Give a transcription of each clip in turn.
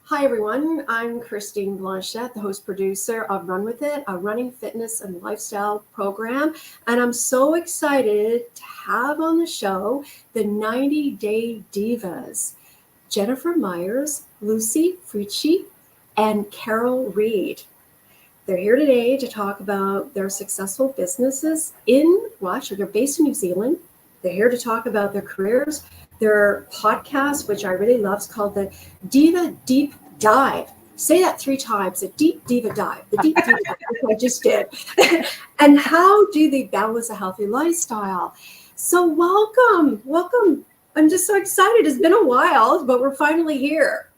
Hi, everyone. I'm Christine Blanchette, the host producer of Run With It, a running, fitness, and lifestyle program. And I'm so excited to have on the show the 90-Day Divas, Jennifer Myers, Lucy Fricci, and Carol Reed. They're here today to talk about their successful businesses they're based in New Zealand. They're here to talk about their careers, their podcast, which I really love, is called the Diva Deep Dive. Say that 3 times, the Deep Diva Dive, the Deep Deep Dive, which I just did. And how do they balance a healthy lifestyle? So welcome. I'm just so excited. It's been a while, but we're finally here.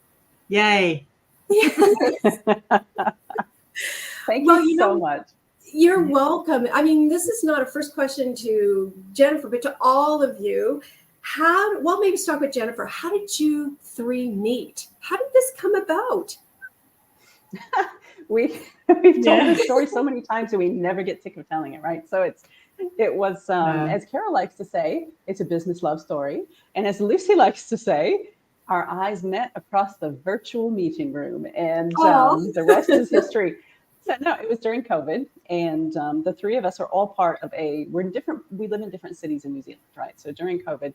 Yay. Thank you so much. You're welcome. I mean, this is not a first question to Jennifer, but to all of you. Maybe start with Jennifer. How did you 3 meet? How did this come about? We've told this story so many times and we never get sick of telling it, right? So it was, as Carol likes to say, it's a business love story. And as Lucy likes to say, our eyes met across the virtual meeting room, and the rest is history. So no, it was during COVID, and the 3 of us are all part of we live in different cities in New Zealand, right? So during COVID,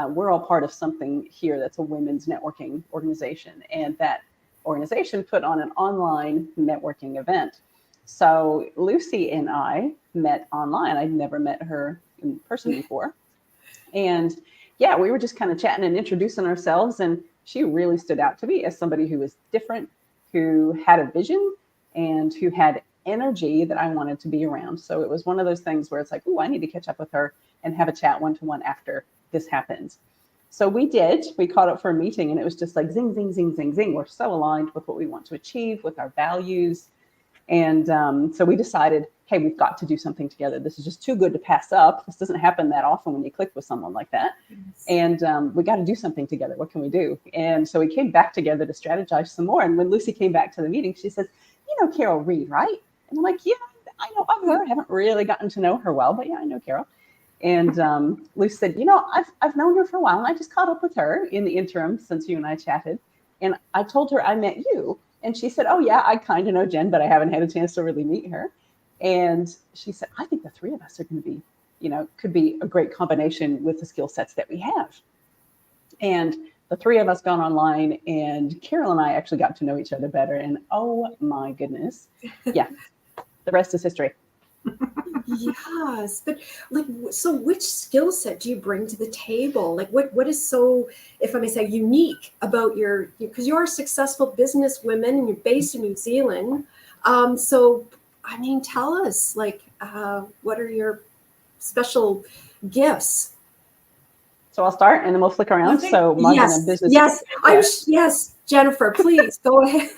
we're all part of something here that's a women's networking organization, and that organization put on an online networking event. So Lucy and I met online. I'd never met her in person before. And yeah, we were just kind of chatting and introducing ourselves, and she really stood out to me as somebody who was different, who had a vision, and who had energy that I wanted to be around. So it was one of those things where it's like, I need to catch up with her and have a chat one-to-one after this happens. So we did. We caught up for a meeting, and it was just like zing, zing, zing, zing, zing. We're so aligned with what we want to achieve, with our values. And so we decided, hey, we've got to do something together. This is just too good to pass up. This doesn't happen that often when you click with someone like that. Yes. And we got to do something together. What can we do? And so we came back together to strategize some more. And when Lucy came back to the meeting, she says, you know Carol Reed, right? And I'm like, yeah, I know of her. I haven't really gotten to know her well, but yeah, I know Carol. And Lucy said, I've known her for a while, and I just caught up with her in the interim since you and I chatted. And I told her I met you. And she said, oh, yeah, I kind of know Jen, but I haven't had a chance to really meet her. And she said, I think the 3 of us are going to be, could be a great combination with the skill sets that we have. And the 3 of us got online, and Carol and I actually got to know each other better. And oh my goodness. Yeah. The rest is history. Yes. But so which skill set do you bring to the table? Like what is so, if I may say, unique about because you're a successful business woman and you're based in New Zealand. So, I mean, tell us, what are your special gifts? So I'll start, and then we'll flick around. Okay. So, Yes, Jennifer, please go ahead.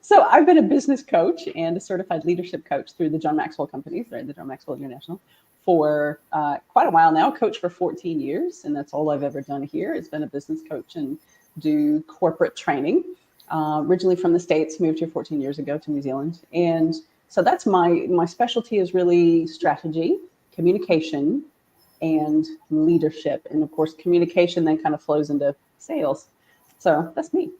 So, I've been a business coach and a certified leadership coach through the John Maxwell companies, right? The John Maxwell International, for quite a while now. Coach for 14 years, and that's all I've ever done here. It's been a business coach and do corporate training. Originally from the States, moved here 14 years ago to New Zealand, and so that's my specialty is really strategy, communication, and leadership. And of course, communication then kind of flows into sales. So that's me.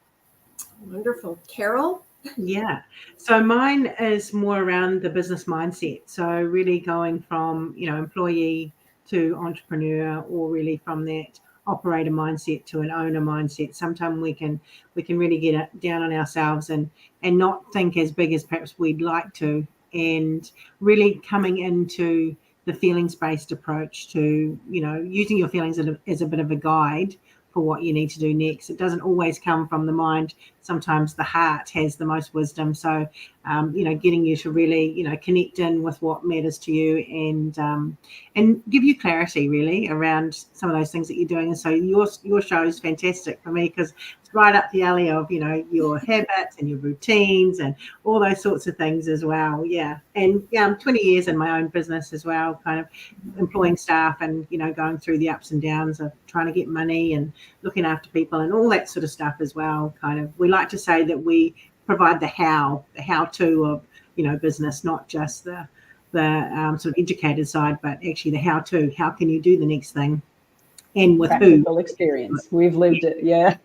Wonderful. Carol? Yeah. So mine is more around the business mindset. So really going from, employee to entrepreneur, or really from that operator mindset to an owner mindset. Sometimes we can really get down on ourselves and not think as big as perhaps we'd like to, and really coming into the feelings-based approach to, using your feelings as a bit of a guide for what you need to do next. It doesn't always come from the mind. Sometimes the heart has the most wisdom. So, getting you to really, connect in with what matters to you, and give you clarity really around some of those things that you're doing. And so your show is fantastic for me because it's right up the alley of, your habits and your routines and all those sorts of things as well. Yeah. And 20 years in my own business as well, kind of employing staff and, going through the ups and downs of trying to get money and looking after people and all that sort of stuff as well. Kind of, we like to say that we provide the how-to of, business, not just the sort of educated side, but actually the how-to. How can you do the next thing, and with practical experience? We've lived it, yeah.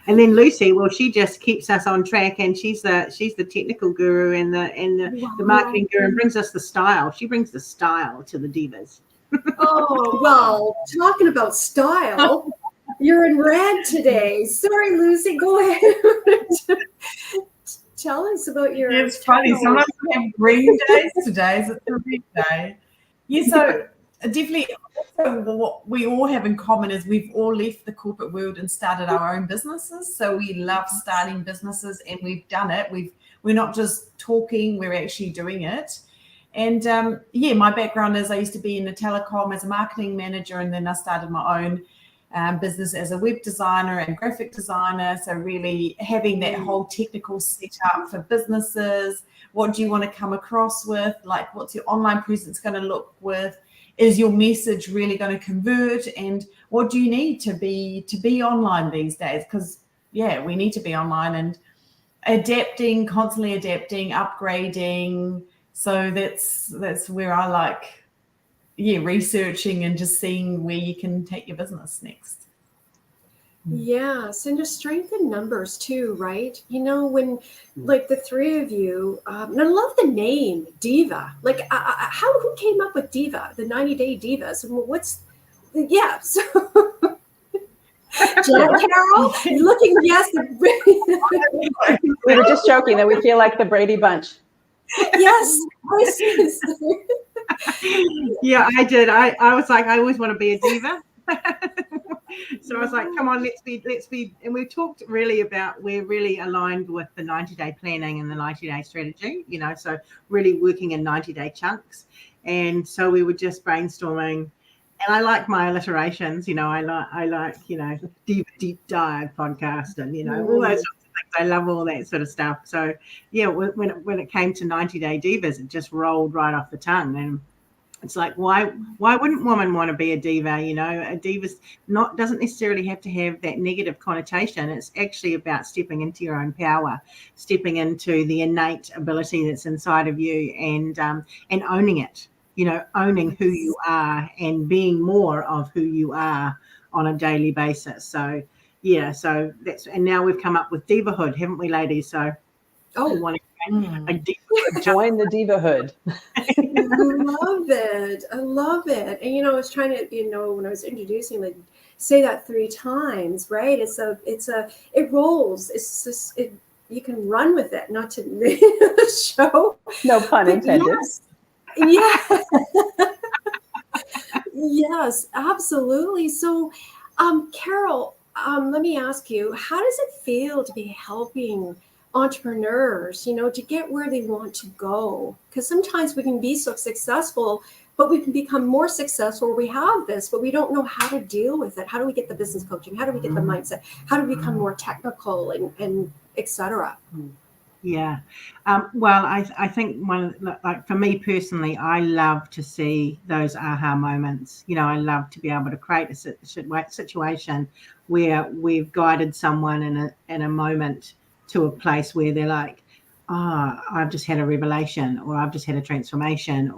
And then Lucy, well, she just keeps us on track, and she's the technical guru and the marketing guru, and brings us the style. She brings the style to the Divas. Oh, well, talking about style, you're in red today. Sorry, Lucy, go ahead. Tell us about your... It's funny. Sometimes we have green days. Today's a red day. Yeah, so definitely also what we all have in common is we've all left the corporate world and started our own businesses. So we love starting businesses, and we've done it. We're not just talking, we're actually doing it. And my background is I used to be in the telecom as a marketing manager, and then I started my own business as a web designer and graphic designer. So really having that whole technical setup for businesses. What do you want to come across with? Like, what's your online presence going to look with? Is your message really going to convert? And what do you need to be online these days? Because we need to be online and constantly adapting, upgrading. So that's where I like, researching and just seeing where you can take your business next. Yes, and just strength in numbers too, right? When like the three of you, and I love the name Diva. Like, who came up with Diva, the 90-day Divas? So Carol, looking, yes. We were just joking that we feel like the Brady Bunch. Yes. Yeah, I did. I was like, I always want to be a diva. So I was like, come on, let's be. And we talked really about, we're really aligned with the 90-day planning and the 90-day strategy, so really working in 90-day chunks. And so we were just brainstorming. And I like my alliterations, I like, Diva Deep Dive podcast and, all those sorts of things. I love all that sort of stuff. So, when it came to 90-day Divas, it just rolled right off the tongue. And it's like, why wouldn't women want to be a diva? A diva's doesn't necessarily have to have that negative connotation. It's actually about stepping into your own power, stepping into the innate ability that's inside of you, and owning it. Owning who you are and being more of who you are on a daily basis. So, so and now we've come up with divahood, haven't we, ladies? So, we want to a diva. Join the divahood. I love it. And I was trying to, when I was introducing, like, say that 3 times, right? It rolls. It's just, you can run with it, not to show. No pun intended. Yes. Yes, absolutely. So, Carol, let me ask you, how does it feel to be helping entrepreneurs, to get where they want to go? Because sometimes we can be so successful, but we can become more successful. We have this, but we don't know how to deal with it. How do we get the business coaching? How do we get the mindset? How do we become more technical and et cetera? Yeah. Well, I think like for me personally, I love to see those aha moments. I love to be able to create a situation where we've guided someone in a moment to a place where they're like, I've just had a revelation, or I've just had a transformation,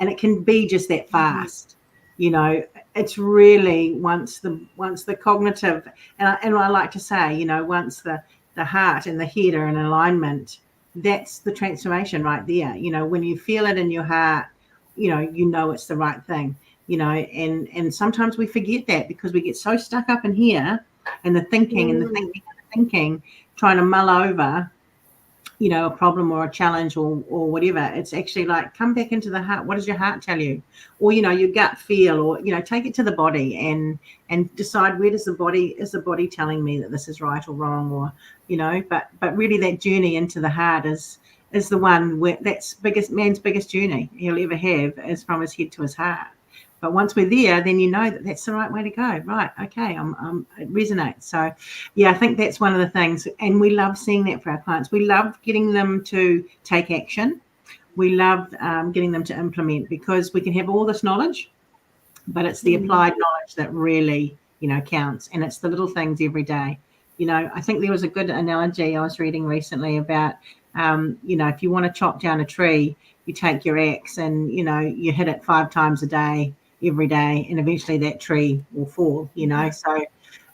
and it can be just that fast. It's really once the cognitive, and I like to say, once the heart and the head are in alignment, that's the transformation right there. When you feel it in your heart, it's the right thing, and sometimes we forget that because we get so stuck up in here and the thinking and the thinking, trying to mull over, a problem or a challenge or whatever. It's actually like, come back into the heart. What does your heart tell you? Or, your gut feel, or, take it to the body and decide, where is the body telling me that this is right or wrong, or, but really that journey into the heart is the one where man's biggest journey he'll ever have is from his head to his heart. But once we're there, then that's the right way to go. Right. Okay. It resonates. So, I think that's one of the things. And we love seeing that for our clients. We love getting them to take action. We love getting them to implement, because we can have all this knowledge, but it's the applied knowledge that really, counts. And it's the little things every day. I think there was a good analogy I was reading recently about, if you want to chop down a tree, you take your axe and, you hit it 5 times a day, every day, and eventually that tree will fall, So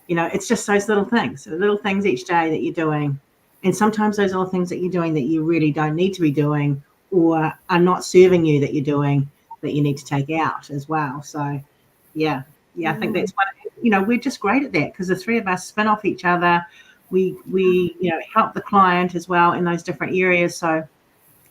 it's just those little things each day that you're doing. And sometimes those little things that you're doing that you really don't need to be doing or are not serving you that you're doing that you need to take out as well. So yeah, I think that's what, we're just great at that because the three of us spin off each other. We help the client as well in those different areas. So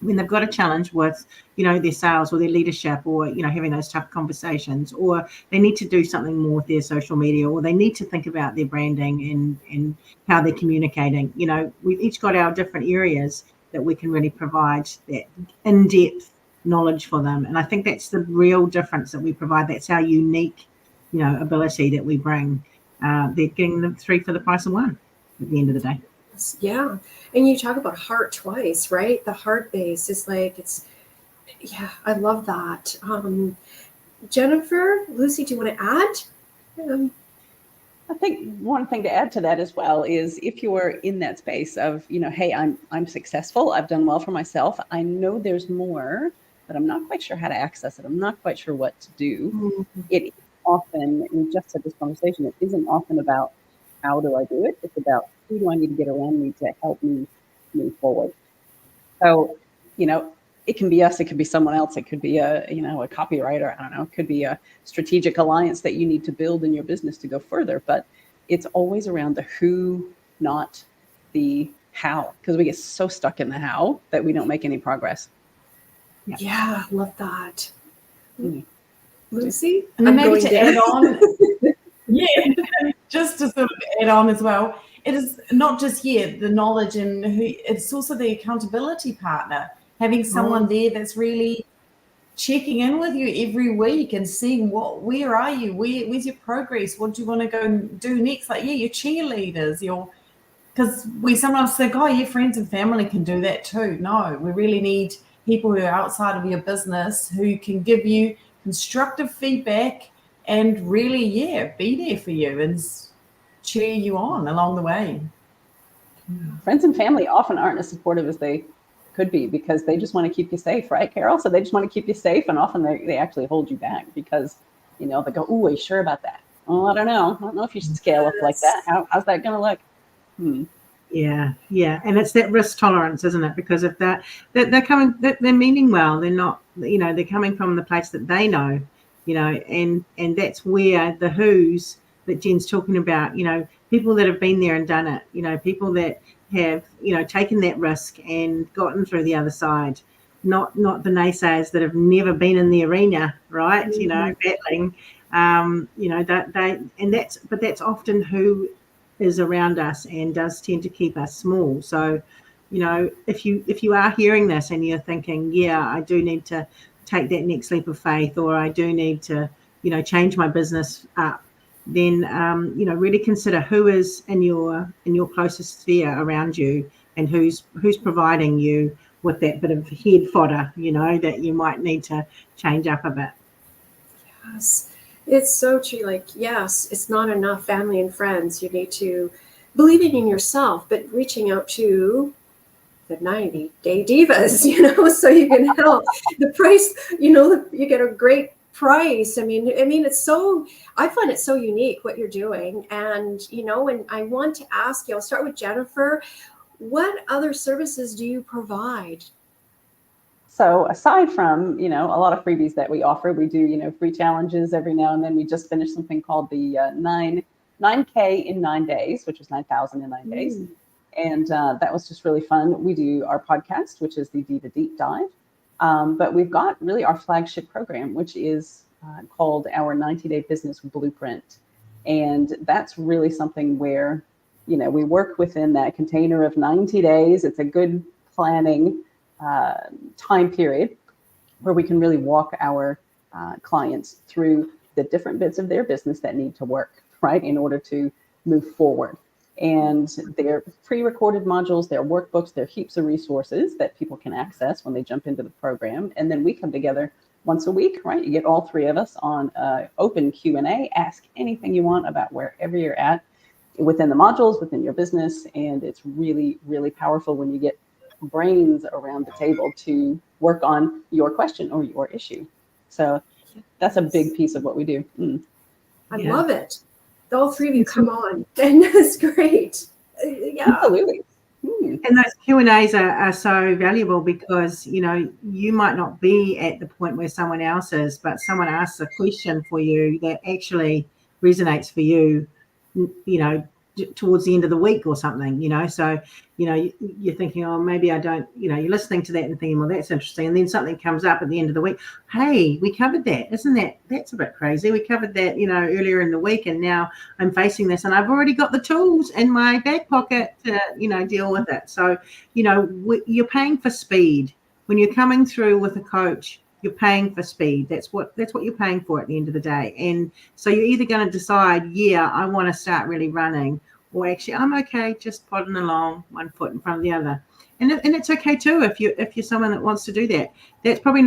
when they've got a challenge with, their sales or their leadership or, having those tough conversations, or they need to do something more with their social media, or they need to think about their branding and how they're communicating, we've each got our different areas that we can really provide that in-depth knowledge for them. And I think that's the real difference that we provide. That's our unique, ability that we bring. They're getting the three for the price of one at the end of the day. Yeah. And you talk about heart twice, right? The heart base is like, I love that. Jennifer, Lucy, do you want to add? I think one thing to add to that as well is if you're in that space of, hey, I'm successful, I've done well for myself, I know there's more, but I'm not quite sure how to access it. I'm not quite sure what to do. Mm-hmm. It often, we just had this conversation, it isn't often about how do I do it? It's about who do I need to get around me to help me move forward. So, it can be us, it could be someone else, it could be a copywriter, I don't know, it could be a strategic alliance that you need to build in your business to go further. But it's always around the who, not the how, because we get so stuck in the how that we don't make any progress. Yeah, I love that. Lucy? And then maybe to add on, just to sort of add on as well, it is not just the knowledge and it's also the accountability partner, having someone there that's really checking in with you every week and seeing where are you, where's your progress, what do you want to go and do next? Like, your cheerleaders, because we sometimes think, your friends and family can do that too. No, we really need people who are outside of your business who can give you constructive feedback and really, be there for you and cheer you on along the way. Friends and family often aren't as supportive as they could be because they just want to keep you safe, right, Carol? So they just want to keep you safe, and often they actually hold you back because, they go, "Ooh, are you sure about that? Oh, I don't know if you should scale up like that. How's that going to look?" Yeah, and it's that risk tolerance, isn't it? Because if they're coming, they're meaning well. They're not, they're coming from the place that they know, and that's where the who's that Jen's talking about, people that have been there and done it, people that have, taken that risk and gotten through the other side, not the naysayers that have never been in the arena, right? Battling, but that's often who is around us and does tend to keep us small. So, if you are hearing this and you're thinking, I do need to take that next leap of faith, or I do need to, change my business up, then really consider who is in your closest sphere around you and who's providing you with that bit of head fodder, that you might need to change up a bit. Yes, it's so true. Like, yes, it's not enough family and friends. You need to believe in yourself, but reaching out to the 90-day divas, so you can help. The price, you get a great price. I mean, it's so, I find it so unique what you're doing. And, and I want to ask you, I'll start with Jennifer. What other services do you provide? So aside from, a lot of freebies that we offer, we do, free challenges every now and then. We just finished something called the 9K in 9 days, which was 9,000 in 9 days. And that was just really fun. We do our podcast, which is the Diva Deep Dive. But we've got really our flagship program, which is called our 90-Day Business Blueprint. And that's really something where, we work within that container of 90 days. It's a good planning time period where we can really walk our clients through the different bits of their business that need to work, right, in order to move forward. And they're pre-recorded modules, they're workbooks, they're heaps of resources that people can access when they jump into the program. And then we come together once a week, right? You get all three of us on open Q&A, ask anything you want about wherever you're at within the modules, within your business. And it's really, really powerful when you get brains around the table to work on your question or your issue. So that's a big piece of what we do. I love it. all three of you come on, and that's great. Yeah. Absolutely. And those Q&As are so valuable because, you know, you might not be at the point where someone else is, but someone asks a question for you that actually resonates for you, you know, towards the end of the week or something, you know. So, you know, you're thinking, oh, maybe I don't, you know, you're listening to that and thinking, well, that's interesting. And then something comes up at the end of the week. Hey, we covered that. That's a bit crazy. We covered that, you know, earlier in the week, and now I'm facing this and I've already got the tools in my back pocket to, you know, deal with it. So, you know, you're paying for speed. When you're coming through with a coach, you're paying for speed. That's what you're paying for at the end of the day. And so you're either going to decide, yeah, I want to start really running, or actually I'm okay just plodding along, one foot in front of the other. And it's okay too if you're someone that wants to do that. That's probably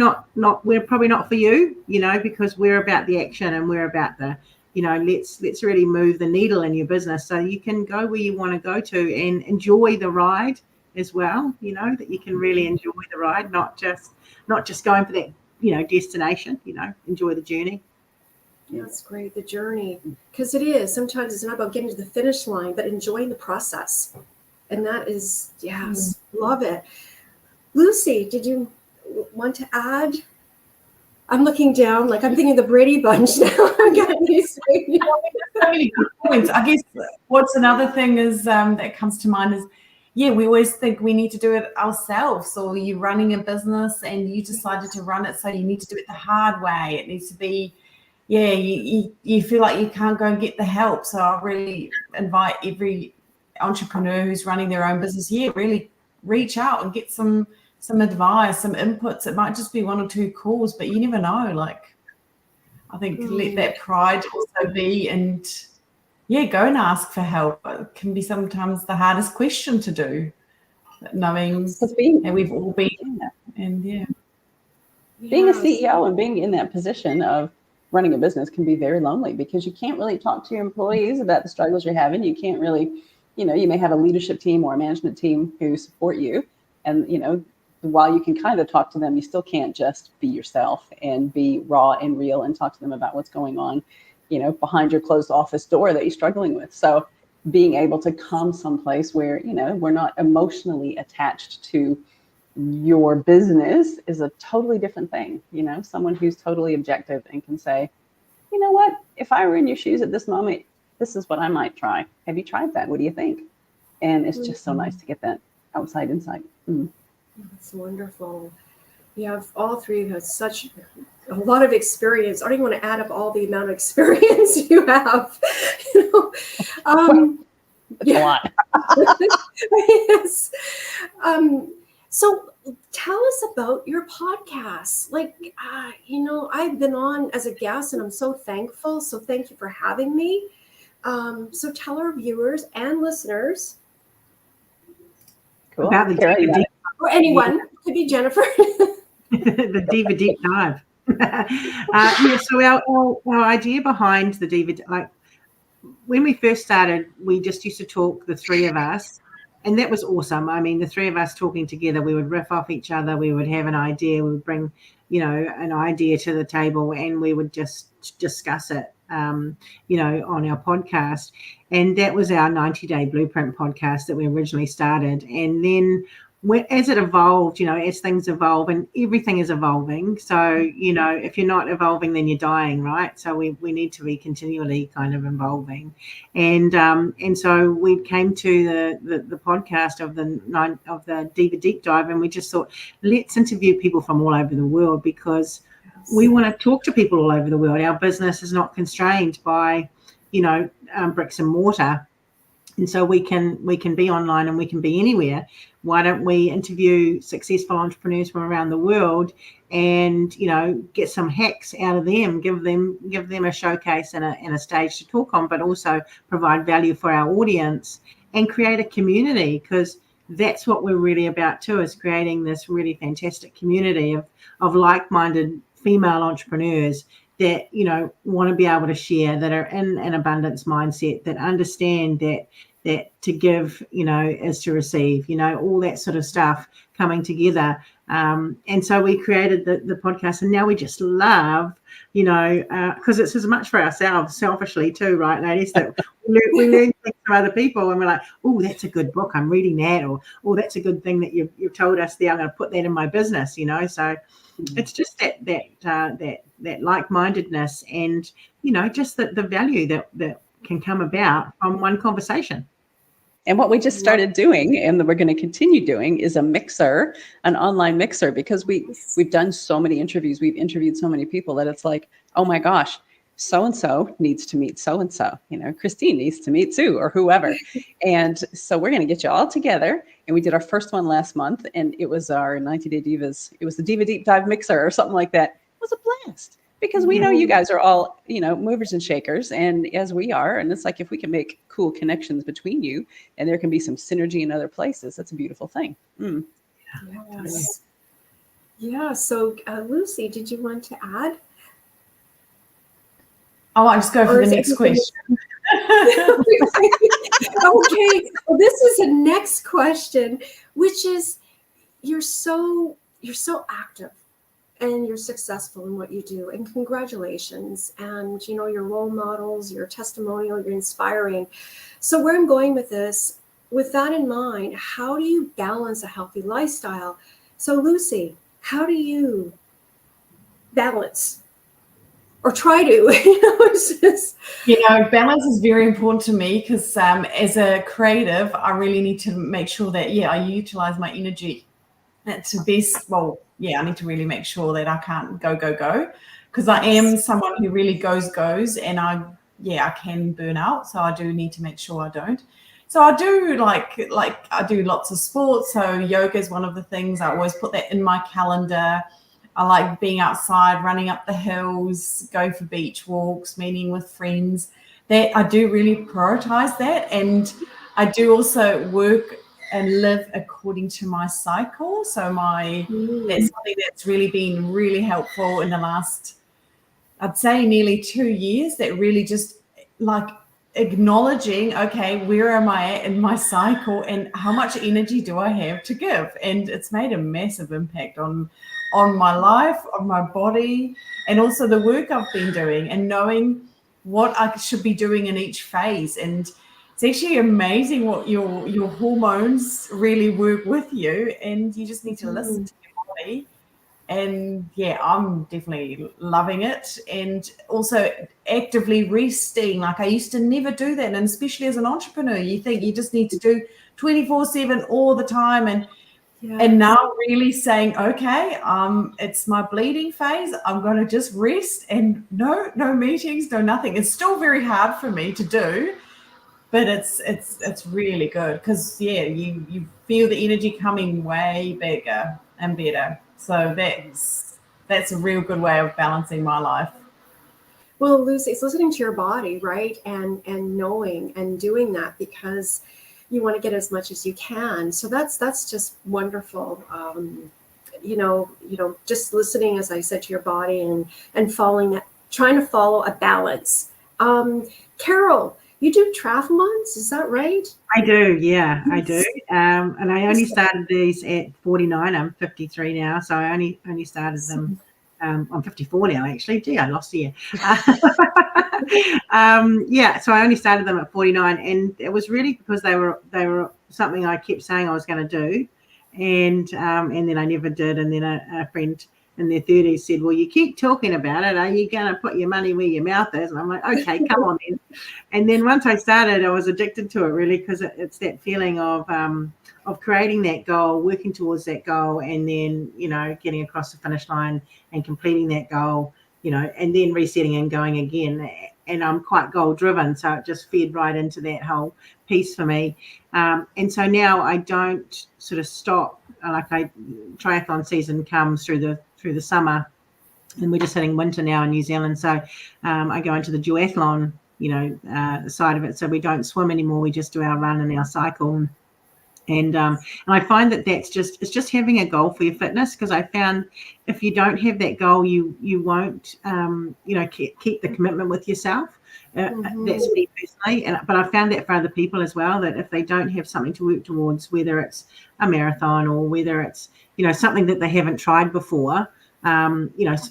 we're probably not for you, you know, because we're about the action and we're about the, you know, let's really move the needle in your business so you can go where you want to go to and enjoy the ride as well, you know, that you can really enjoy the ride, not just going for that, you know, destination, you know, enjoy the journey. Yeah, it's great, the journey, because it is. Sometimes it's not about getting to the finish line, but enjoying the process. And that is, yes, love it. Lucy, did you want to add? I'm looking down, like I'm thinking of the Brady Bunch now. I'm getting used to it. So many good points. I guess what's another thing is that comes to mind is, yeah, we always think we need to do it ourselves, or you're running a business and you decided to run it, so you need to do it the hard way. It needs to be, yeah, you feel like you can't go and get the help. So I really invite every entrepreneur who's running their own business, really reach out and get some advice, some inputs. It might just be 1 or 2 calls, but you never know. Like, I think let that pride also be, and yeah, go and ask for help. It can be sometimes the hardest question to do, knowing and we've all been, and being a CEO and being in that position of running a business can be very lonely because you can't really talk to your employees about the struggles you're having. You can't really, you know, you may have a leadership team or a management team who support you, and, you know, while you can kind of talk to them, you still can't just be yourself and be raw and real and talk to them about what's going on, you know, behind your closed office door that you're struggling with. So being able to come someplace where, you know, we're not emotionally attached to your business is a totally different thing. You know, someone who's totally objective and can say, you know what, if I were in your shoes at this moment, this is what I might try. Have you tried that? What do you think? And it's just so nice to get that outside insight. That's wonderful. You have all three of you have such a lot of experience. I don't even want to add up all the amount of experience you have. You know, It's a lot. Yes. So tell us about your podcast. Like, you know, I've been on as a guest and I'm so thankful. So thank you for having me. So tell our viewers and listeners. Cool. About the Carol, Diva Deep, Or anyone. Could be Jennifer. the Diva Deep Dive. So our idea behind the Diva, like when we first started, we just used to talk, the three of us, and that was awesome. I mean, the three of us talking together, we would riff off each other, we would have an idea, we would bring, you know, an idea to the table, and we would just discuss it, you know, on our podcast. And that was our 90-day blueprint podcast that we originally started. And then as it evolved, you know, as things evolve, and everything is evolving. So, you know, if you're not evolving, then you're dying, right? So we need to be continually kind of evolving. And so we came to the podcast of the Diva Deep Dive, and we just thought, let's interview people from all over the world, because we want to talk to people all over the world. Our business is not constrained by, you know, bricks and mortar. And so we can be online and we can be anywhere. Why don't we interview successful entrepreneurs from around the world and, you know, get some hacks out of them, give them a showcase and a stage to talk on, but also provide value for our audience and create a community, because that's what we're really about too, is creating this really fantastic community of like-minded female entrepreneurs that, you know, want to be able to share, that are in an abundance mindset, that understand that to give, you know, is to receive, you know, all that sort of stuff coming together. And so we created the podcast, and now we just love, because it's as much for ourselves selfishly too, right, ladies, that we learn things from other people, and we're like, oh, that's a good book, I'm reading that, or oh, that's a good thing that you've told us there, I'm going to put that in my business, so it's just that like-mindedness, and just the value that can come about from one conversation. And what we just started doing, and that we're going to continue doing, is a mixer, an online mixer, because we've done so many interviews, we've interviewed so many people that it's like, oh my gosh, so-and-so needs to meet so-and-so, Christine needs to meet Sue or whoever. And so we're going to get you all together. And we did our first one last month, and it was our 90-Day Divas. It was the Diva Deep Dive mixer or something like that. It was a blast. Because we know you guys are all, movers and shakers, and as we are, and it's like, if we can make cool connections between you, and there can be some synergy in other places, that's a beautiful thing. Yes. Yeah. So, Lucy, did you want to add? Oh, I'll just go for the next question. Okay. Well, this is the next question, which is, you're so active. And you're successful in what you do, and congratulations. And your role models, your testimonial, you're inspiring. So where I'm going with this, with that in mind, how do you balance a healthy lifestyle? So Lucy, how do you balance, or try to? Balance is very important to me, because as a creative, I really need to make sure that I utilize my energy to best. I need to really make sure that I can't go, because I am someone who really goes, and I can burn out. So I do need to make sure I don't. So I do like I do lots of sports. So yoga is one of the things. I always put that in my calendar. I like being outside, running up the hills, go for beach walks, meeting with friends. That I do really prioritize that. And I do also work and live according to my cycle. So that's something that's really been really helpful in the last, I'd say, nearly 2 years, that really just like acknowledging, okay, where am I at in my cycle, and how much energy do I have to give? And it's made a massive impact on my life, on my body, and also the work I've been doing, and knowing what I should be doing in each phase. And it's actually amazing what your hormones really work with you, and you just need to listen to your body. And I'm definitely loving it. And also actively resting. Like, I used to never do that. And especially as an entrepreneur, you think you just need to do 24/7 all the time. And now really saying, okay, it's my bleeding phase. I'm going to just rest, and no meetings, no nothing. It's still very hard for me to do, but it's really good, because you feel the energy coming way bigger and better. So that's a real good way of balancing my life. Well, Lucy, it's listening to your body, right? And knowing and doing that, because you want to get as much as you can. So that's just wonderful. Just listening, as I said, to your body, and following that, trying to follow a balance. Carol, you do triathlons, is that right? I do, yeah, I do. And I only started these at 49. I'm 53 now, so I only started them. I'm 54 now, actually. Gee, I lost a year. So I only started them at 49, and it was really because they were something I kept saying I was going to do, and then I never did. And then a friend in their 30s said, well, you keep talking about it, are you going to put your money where your mouth is? And I'm like, okay, come on then. And then once I started, I was addicted to it, really, because it's that feeling of creating that goal, working towards that goal, and then getting across the finish line and completing that goal, and then resetting and going again. And I'm quite goal driven, so it just fed right into that whole piece for me. And so now I don't sort of stop. Triathlon season comes through the summer, and we're just hitting winter now in New Zealand. So I go into the duathlon, side of it. So we don't swim anymore. We just do our run and our cycle. And I find it's just having a goal for your fitness, because I found if you don't have that goal, you won't keep the commitment with yourself. That's me personally, but I found that for other people as well, that if they don't have something to work towards, whether it's a marathon or whether it's, something that they haven't tried before,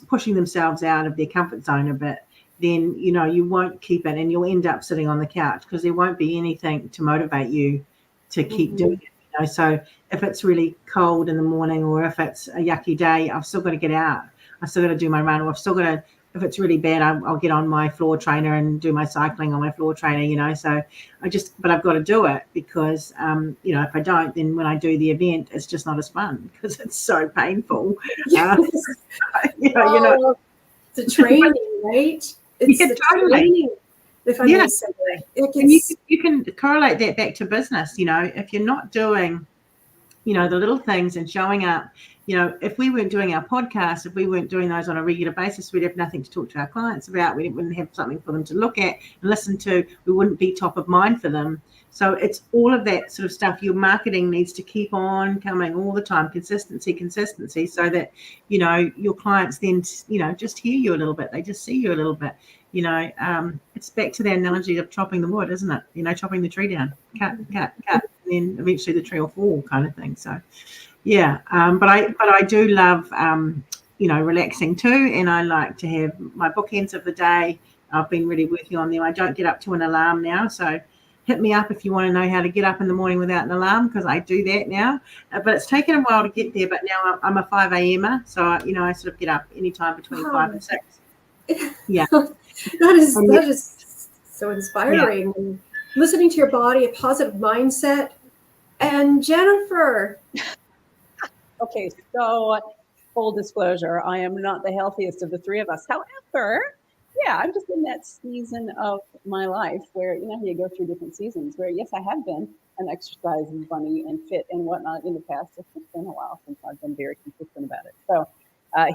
pushing themselves out of their comfort zone a bit, then, you won't keep it and you'll end up sitting on the couch because there won't be anything to motivate you to keep doing it. So if it's really cold in the morning or if it's a yucky day, I've still got to get out. I've still got to do my run, or I've still got to, if it's really bad, I'll get on my floor trainer and do my cycling on my floor trainer, so but I've got to do it because, if I don't, then when I do the event, it's just not as fun because it's so painful. Yes. The training, right? It's the training, if I may say that. And you can correlate that back to business, if you're not doing, the little things and showing up. If we weren't doing our podcast, if we weren't doing those on a regular basis, we'd have nothing to talk to our clients about. We wouldn't have something for them to look at and listen to. We wouldn't be top of mind for them. So it's all of that sort of stuff. Your marketing needs to keep on coming all the time, consistency, so that, your clients then, just hear you a little bit. They just see you a little bit. It's back to the analogy of chopping the wood, isn't it? Chopping the tree down, cut, and then eventually the tree will fall, kind of thing. So, yeah. But I do love, relaxing too, and I like to have my bookends of the day. I've been really working on them. I don't get up to an alarm now, so hit me up if you want to know how to get up in the morning without an alarm, because I do that now. But it's taken a while to get there. But now I'm a 5 a.m.er, so I sort of get up anytime between 5 and 6. Yeah. That is so inspiring. Yeah. Listening to your body, a positive mindset. And Jennifer. Okay, so full disclosure, I am not the healthiest of the three of us. However, yeah, I'm just in that season of my life where, you go through different seasons where, yes, I have been an exercise bunny and fit and whatnot in the past. It's just been a while since I've been very consistent about it. So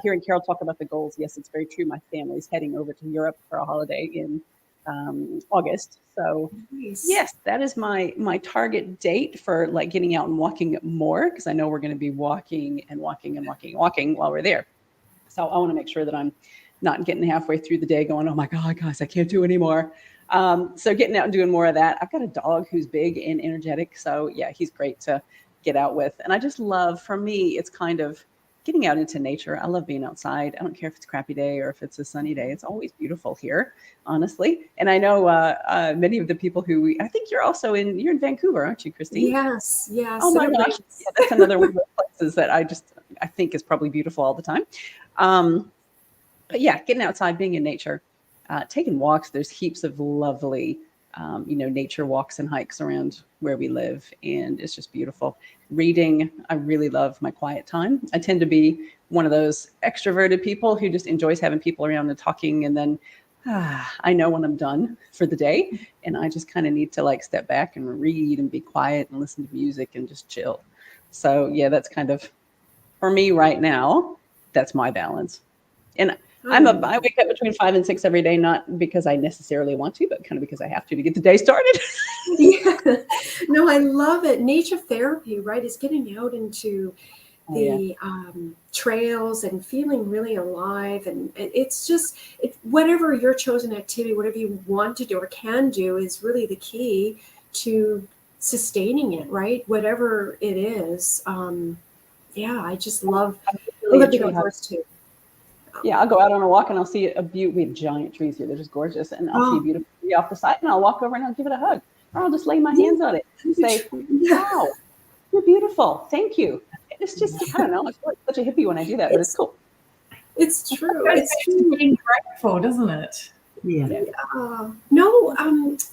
hearing Carol talk about the goals, yes, it's very true. My family's heading over to Europe for a holiday in August. So nice. Yes, that is my target date for like getting out and walking more, because I know we're going to be walking while we're there. So I want to make sure that I'm not getting halfway through the day going, oh my God, guys, I can't do anymore. So getting out and doing more of that. I've got a dog who's big and energetic. So yeah, he's great to get out with. And I just love, for me, it's kind of getting out into nature. I love being outside. I don't care if it's a crappy day or if it's a sunny day. It's always beautiful here, honestly. And I know many of the people who I think you're in Vancouver, aren't you, Christine? Yes. Oh my gosh. Yeah, that's another one of the places that I think is probably beautiful all the time. But yeah, getting outside, being in nature, taking walks. There's heaps of lovely, nature walks and hikes around where we live. And it's just beautiful. Reading, I really love my quiet time. I tend to be one of those extroverted people who just enjoys having people around and talking. And then I know when I'm done for the day, and I just kind of need to like step back and read and be quiet and listen to music and just chill. So yeah, that's kind of, for me right now, that's my balance. And I wake up between 5 and 6 every day, not because I necessarily want to, but kind of because I have to get the day started. Yeah. No, I love it. Nature therapy, right, is getting out into the trails and feeling really alive. And it's just, whatever your chosen activity, whatever you want to do or can do is really the key to sustaining it, right? Whatever it is. I just love being outdoors too. Yeah, I'll go out on a walk and I'll see a beauty. We have giant trees here. They're just gorgeous. And I'll see a beautiful tree off the side and I'll walk over and I'll give it a hug. Or I'll just lay my hands on it and say, wow, you're beautiful. Thank you. It's just, I don't know. I feel like such a hippie when I do that, but it's cool. It's true. It's being grateful, doesn't it? Yeah. No,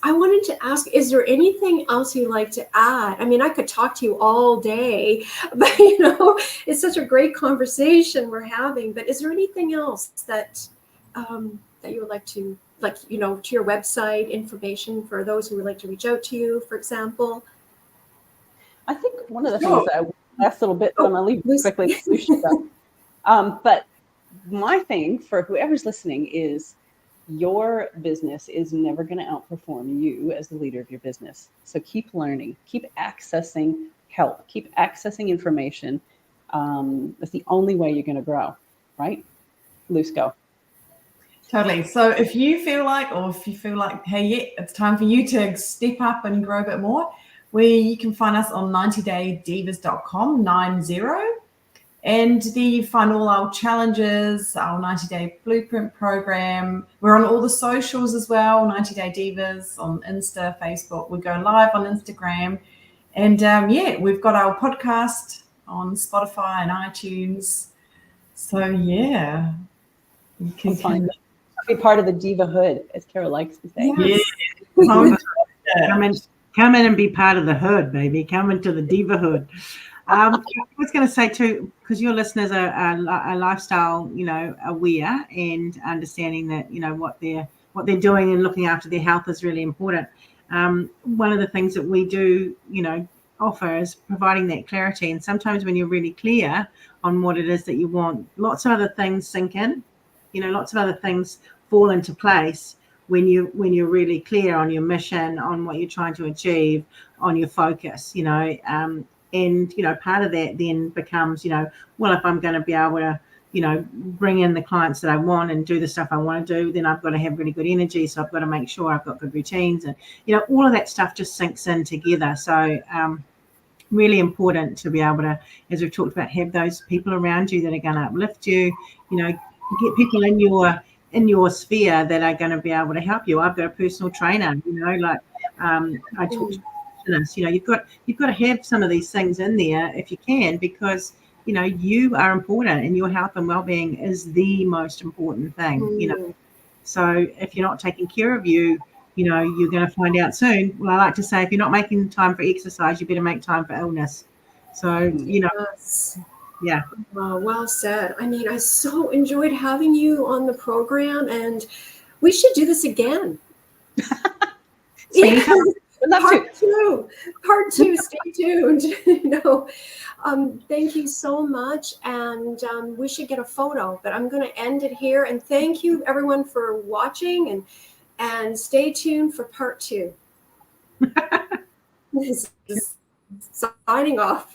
I wanted to ask, is there anything else you'd like to add? I mean, I could talk to you all day, but it's such a great conversation we're having. But is there anything else that that you would like to, to your website, information for those who would like to reach out to you, for example? I think one of the things that last little bit, I'm going to leave quickly. But my thing for whoever's listening is, your business is never going to outperform you as the leader of your business. So keep learning, keep accessing help, keep accessing information. That's the only way you're going to grow, right? Luce, go. Totally. So if you feel like, hey, yeah, it's time for you to step up and grow a bit more, you can find us on 90daydivas.com, 90. And there you find all our challenges, our 90-day blueprint program. We're on all the socials as well, 90 Day Divas on Insta, Facebook. We go live on Instagram. And we've got our podcast on Spotify and iTunes. So yeah, you can find be part of the diva hood, as Carol likes to say. Yes. Come in and be part of the hood, baby. Come into the diva hood. I was going to say too, because your listeners are lifestyle, aware and understanding that what they're doing and looking after their health is really important. One of the things that we do, offer is providing that clarity. And sometimes when you're really clear on what it is that you want, lots of other things sink in. Lots of other things fall into place when you're really clear on your mission, on what you're trying to achieve, on your focus. And part of that then becomes, well, if I'm going to be able to, bring in the clients that I want and do the stuff I want to do, then I've got to have really good energy. So I've got to make sure I've got good routines, and all of that stuff just sinks in together. So really important to be able to, as we've talked about, have those people around you that are going to uplift you. Get people in your sphere that are going to be able to help you. I've got a personal trainer. I talk to you've got to have some of these things in there if you can, because you are important and your health and well-being is the most important thing. So if you're not taking care of you, you're going to find out soon. Well, I like to say, if you're not making time for exercise, you better make time for illness. So Yes. Yeah. Well said. I mean, I so enjoyed having you on the program, and we should do this again. Part two. Stay tuned. Thank you so much, and we should get a photo. But I'm going to end it here, and thank you everyone for watching, and stay tuned for part 2. This is signing off.